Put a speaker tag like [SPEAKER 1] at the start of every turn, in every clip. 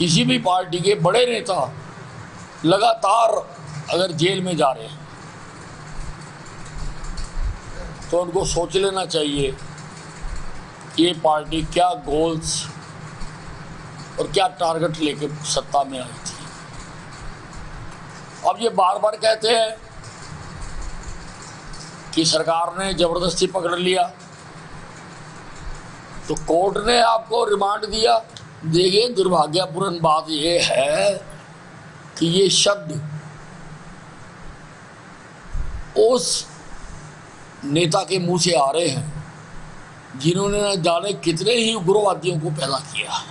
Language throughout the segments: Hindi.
[SPEAKER 1] किसी भी पार्टी के बड़े नेता लगातार अगर जेल में जा रहे हैं तो उनको सोच लेना चाहिए कि ये पार्टी क्या गोल्स और क्या टारगेट लेकर सत्ता में आई थी। अब ये बार बार कहते हैं कि सरकार ने जबरदस्ती पकड़ लिया, तो कोर्ट ने आपको रिमांड दिया। देखिए, दुर्भाग्यपूर्ण बात यह है कि ये शब्द उस नेता के मुंह से आ रहे हैं जिन्होंने न जाने कितने ही उग्रवादियों को पैदा किया।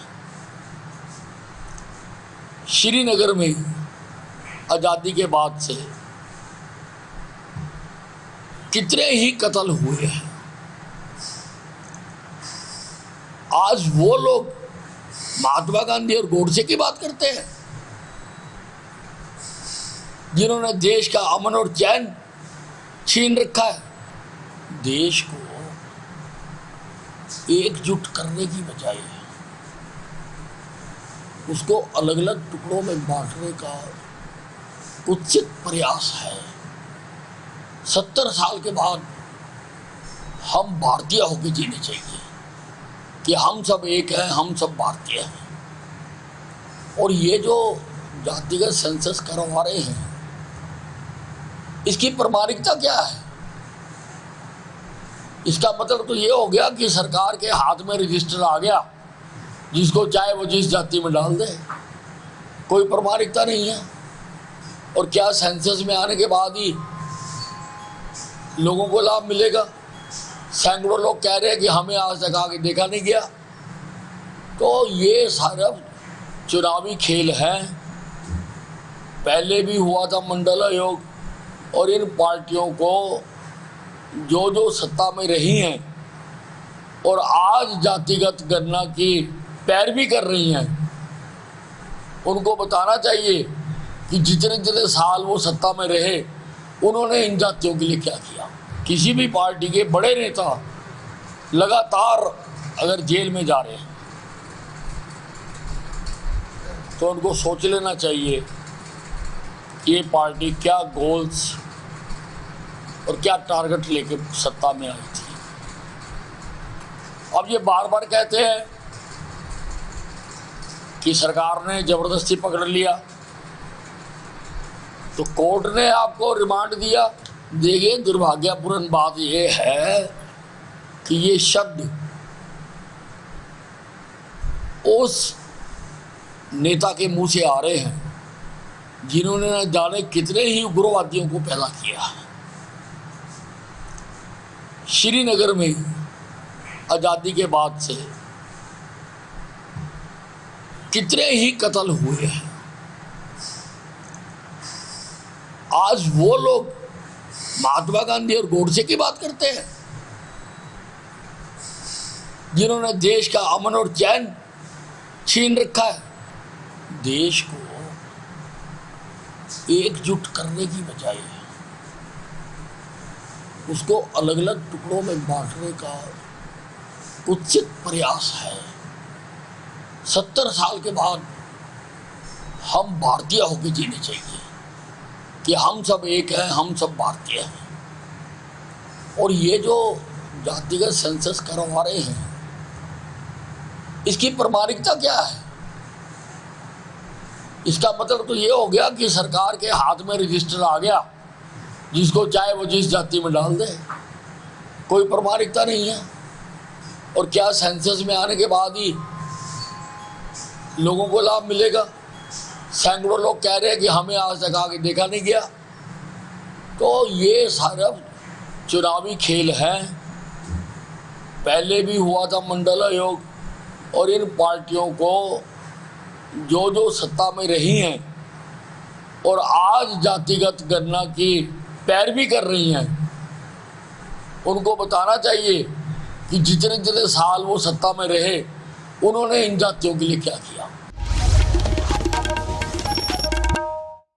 [SPEAKER 1] श्रीनगर में आज़ादी के बाद से कितने ही कत्ल हुए हैं। आज वो लोग महात्मा गांधी और गोडसे की बात करते हैं जिन्होंने देश का अमन और चैन छीन रखा है। देश को एकजुट करने की बजाय उसको अलग अलग टुकड़ों में बांटने का कुत्सित प्रयास है। 70 साल के बाद हम भारतीय होकर जीने चाहिए कि हम सब एक हैं, हम सब भारतीय हैं। और ये जो जातिगत सेंसस करवा रहे हैं, इसकी प्रामाणिकता क्या है? इसका मतलब तो ये हो गया कि सरकार के हाथ में रजिस्टर आ गया, जिसको चाहे वो जिस जाति में डाल दे, कोई प्रामाणिकता नहीं है। और क्या सेंसस में आने के बाद ही लोगों को लाभ मिलेगा? सैकड़ों लोग कह रहे हैं कि हमें आज तक आगे देखा नहीं गया। तो ये सारा चुनावी खेल है। पहले भी हुआ था मंडल आयोग, और इन पार्टियों को जो जो सत्ता में रही हैं और आज जातिगत गणना की पैरवी कर रही हैं, उनको बताना चाहिए कि जितने जितने साल वो सत्ता में रहे उन्होंने इन जातियों के लिए क्या किया। किसी भी पार्टी के बड़े नेता लगातार अगर जेल में जा रहे हैं तो उनको सोच लेना चाहिए कि ये पार्टी क्या गोल्स और क्या टारगेट लेकर सत्ता में आई थी। अब ये बार बार कहते हैं कि सरकार ने जबरदस्ती पकड़ लिया, तो कोर्ट ने आपको रिमांड दिया। देखिए, दुर्भाग्यपूर्ण बात यह है कि ये शब्द उस नेता के मुंह से आ रहे हैं जिन्होंने न जाने कितने ही उग्रवादियों को पैदा किया। श्रीनगर में आज़ादी के बाद से कितने ही कत्ल हुए हैं। आज वो लोग महात्मा गांधी और गोडसे की बात करते हैं जिन्होंने देश का अमन और चैन छीन रखा है। देश को एकजुट करने की बजाय उसको अलग अलग टुकड़ों में बांटने का कुत्सित प्रयास है। 70 साल के बाद हम भारतीय होकर जीने चाहिए कि हम सब एक हैं, हम सब भारतीय हैं। और ये जो जातिगत सेंसस करवा रहे हैं, इसकी प्रामाणिकता क्या है? इसका मतलब तो ये हो गया कि सरकार के हाथ में रजिस्टर आ गया, जिसको चाहे वो जिस जाति में डाल दे, कोई प्रामाणिकता नहीं है। और क्या सेंसस में आने के बाद ही लोगों को लाभ मिलेगा? सैकड़ों लोग कह रहे हैं कि हमें आज तक आगे देखा नहीं गया। तो ये सारा चुनावी खेल है। पहले भी हुआ था मंडल आयोग, और इन पार्टियों को जो जो सत्ता में रही हैं और आज जातिगत गणना की पैरवी कर रही हैं, उनको बताना चाहिए कि जितने जितने साल वो सत्ता में रहे उन्होंने इन जातियों के लिए क्या किया।